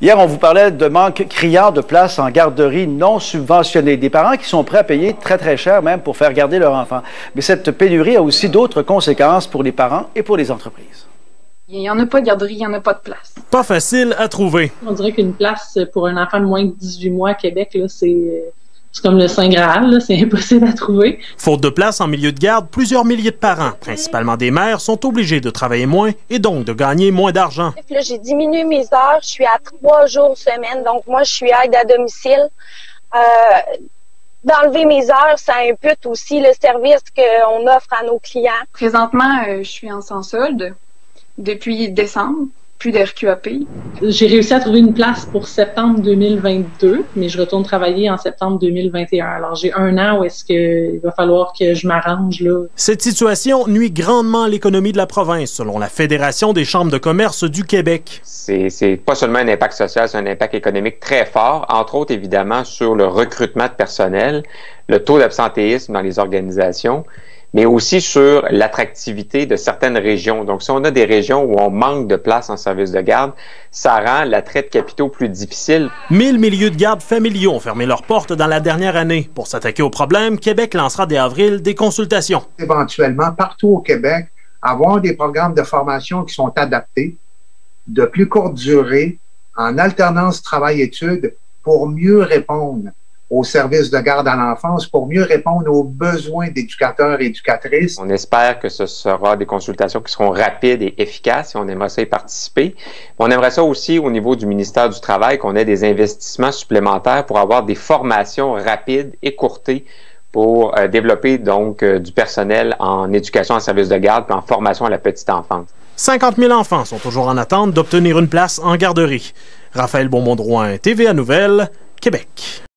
Hier, on vous parlait de manque criant de places en garderie non subventionnées. Des parents qui sont prêts à payer très, très cher même pour faire garder leur enfant. Mais cette pénurie a aussi d'autres conséquences pour les parents et pour les entreprises. Il n'y en a pas de garderie, il n'y en a pas de place. Pas facile à trouver. On dirait qu'une place pour un enfant de moins de 18 mois à Québec, là, c'est comme le Saint Graal, c'est impossible à trouver. Faute de place en milieu de garde, plusieurs milliers de parents, principalement des mères, sont obligés de travailler moins et donc de gagner moins d'argent. J'ai diminué mes heures, je suis à 3 jours semaine, donc moi je suis aide à domicile. D'enlever mes heures, ça impute aussi le service qu'on offre à nos clients. Présentement, je suis en sans solde depuis décembre. Plus de RQAP. J'ai réussi à trouver une place pour septembre 2022, mais je retourne travailler en septembre 2021. Alors, j'ai 1 an où est-ce qu'il va falloir que je m'arrange, là. Cette situation nuit grandement à l'économie de la province, selon la Fédération des chambres de commerce du Québec. C'est pas seulement un impact social, c'est un impact économique très fort, entre autres, évidemment, sur le recrutement de personnel, le taux d'absentéisme dans les organisations, mais aussi sur l'attractivité de certaines régions. Donc, si on a des régions où on manque de place en service de garde, ça rend l'attrait de capitaux plus difficile. 1000 milieux de garde familiaux ont fermé leurs portes dans la dernière année. Pour s'attaquer au problème, Québec lancera dès avril des consultations. Éventuellement, partout au Québec, avoir des programmes de formation qui sont adaptés, de plus courte durée, en alternance travail-études, pour mieux répondre aux services de garde à l'enfance, pour mieux répondre aux besoins d'éducateurs et éducatrices. On espère que ce sera des consultations qui seront rapides et efficaces et on aimerait ça y participer. On aimerait ça aussi au niveau du ministère du Travail, qu'on ait des investissements supplémentaires pour avoir des formations rapides, écourtées, pour développer donc du personnel en éducation en service de garde puis en formation à la petite enfance. 50 000 enfants sont toujours en attente d'obtenir une place en garderie. Raphaël Beaumont-Drouin, TVA Nouvelles, Québec.